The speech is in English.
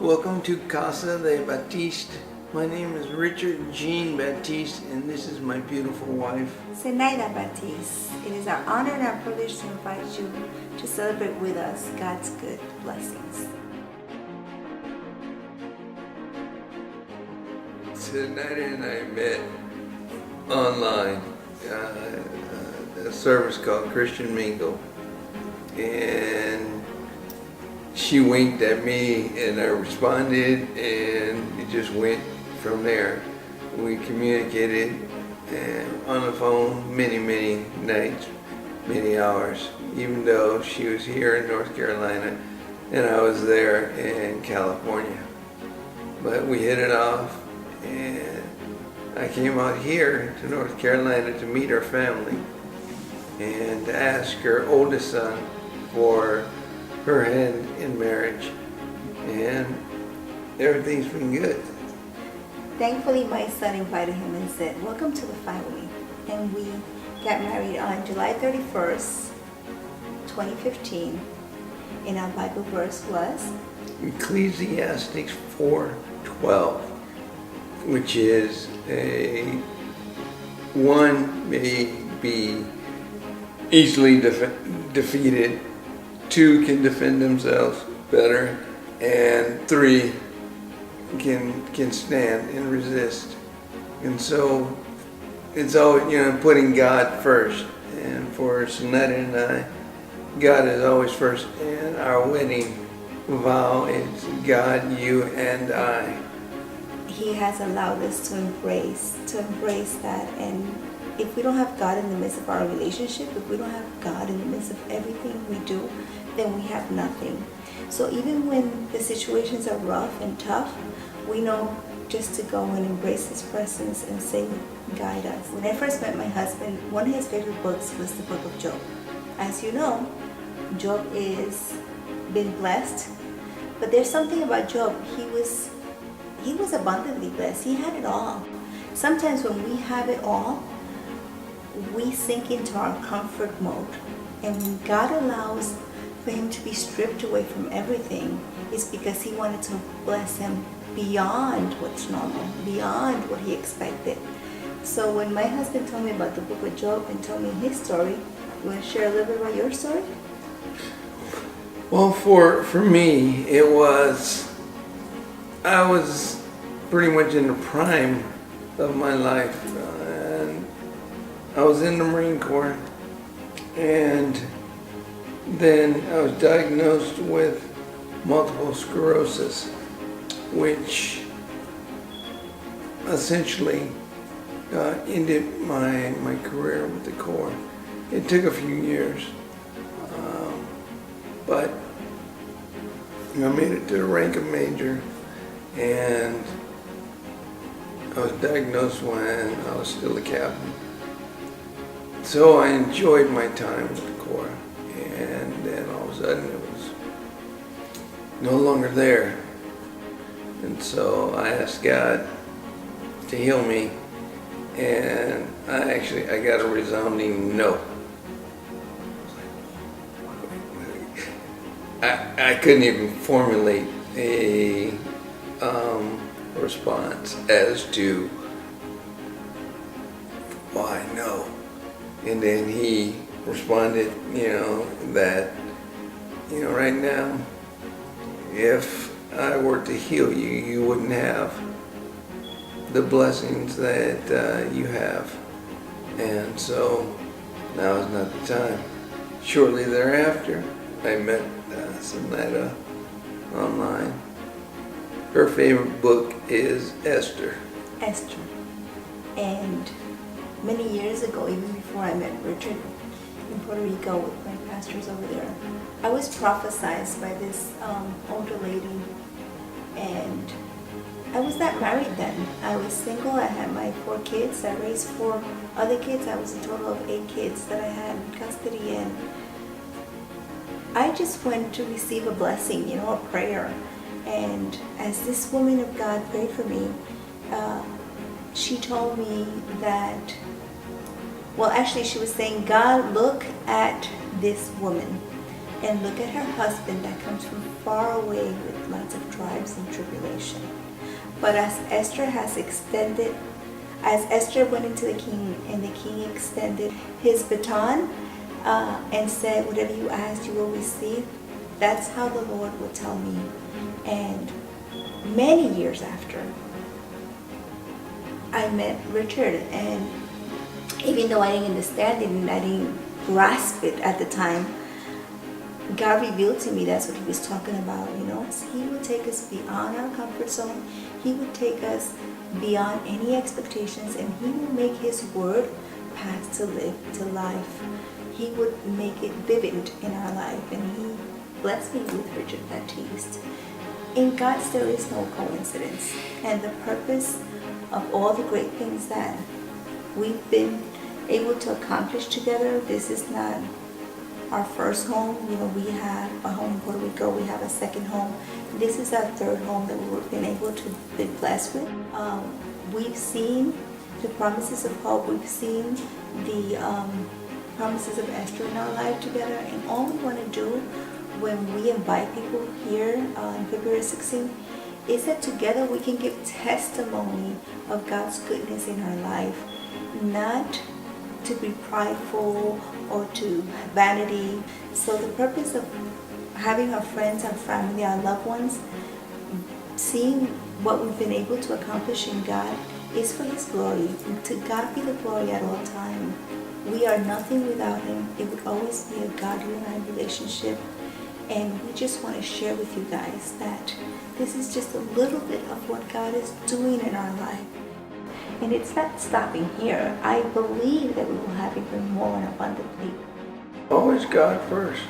Welcome to Casa de Batiste. My name is Richard Jean Batiste, and this is my beautiful wife, Zenaida Batiste. It is our honor and our privilege to invite you to celebrate with us God's good blessings. Zenaida and I met online, a service called Christian Mingle, and she winked at me and I responded, and it just went from there. We communicated on the phone many nights, many hours, even though she was here in North Carolina and I was there in California. But we hit it off, and I came out here to North Carolina to meet her family and to ask her oldest son for her hand in marriage, and everything's been good. Thankfully, my son invited him and said, "Welcome to the family." And we got married on July 31st, 2015. And our Bible verse was Ecclesiastes 4:12, which is one may be easily defeated, two can defend themselves better, and three can stand and resist. And so it's always, putting God first. And for Sonetta and I, God is always first. And our wedding vow is God, you, and I. He has allowed us to embrace that. And if we don't have God in the midst of our relationship, if we don't have God in the midst of everything we do, then we have nothing. So even when the situations are rough and tough, we know just to go and embrace His presence and say, guide us. When I first met my husband, one of his favorite books was the book of Job. As you know, Job is been blessed, but there's something about Job. He was abundantly blessed. He had it all. Sometimes when we have it all, we sink into our comfort mode. And when God allows for him to be stripped away from everything, it's because He wanted to bless him beyond what's normal, beyond what he expected. So when my husband told me about the book of Job and told me his story, you want to share a little bit about your story? Well, for me, I was pretty much in the prime of my life. And I was in the Marine Corps, and then I was diagnosed with multiple sclerosis, which essentially ended my career with the Corps. It took a few years, but I made it to the rank of major, and I was diagnosed when I was still a captain. So I enjoyed my time with the Corps, and then all of a sudden it was no longer there. And so I asked God to heal me, and I got a resounding no. I couldn't even formulate a response as to why no. And then He responded, that, right now, if I were to heal you, you wouldn't have the blessings that you have. And so now is not the time. Shortly thereafter, I met Sonetta online. Her favorite book is Esther. Esther. And many years ago, even before I met Richard in Puerto Rico with my pastors over there, I was prophesied by this older lady, and I was not married then. I was single. I had my 4 kids. I raised 4 other kids. I was a total of 8 kids that I had in custody, and I just went to receive a blessing, a prayer. And as this woman of God prayed for me, she told me that, well, actually she was saying, God, look at this woman. and look at her husband that comes from far away with lots of tribes and tribulation. But as Esther went into the king, and the king extended his baton and said, whatever you ask, you will receive. That's how the Lord would tell me. And many years after, I met Richard, and even though I didn't understand it and I didn't grasp it at the time, God revealed to me that's what he was talking about, you know. He would take us beyond our comfort zone. He would take us beyond any expectations, and he will make his word path to life. He would make it vivid in our life, and he blessed me with Richard Batiste. In God, there is no coincidence, and the purpose of all the great things that we've been able to accomplish together, this is not our first home. You know, we have a home in Puerto Rico, we have a second home. This is our third home that we've been able to be blessed with. We've seen the promises of hope, we've seen the promises of Esther in our life together, and all we want to do when we invite people here on February 16th is that together we can give testimony of God's goodness in our life, not to be prideful or to vanity. So the purpose of having our friends, our family, our loved ones, seeing what we've been able to accomplish in God is for his glory. To God be the glory at all times. We are nothing without him. It would always be a God-you and I relationship. And we just want to share with you guys that this is just a little bit of what God is doing in our life. And it's not stopping here. I believe that we will have even more and abundantly. Always God first.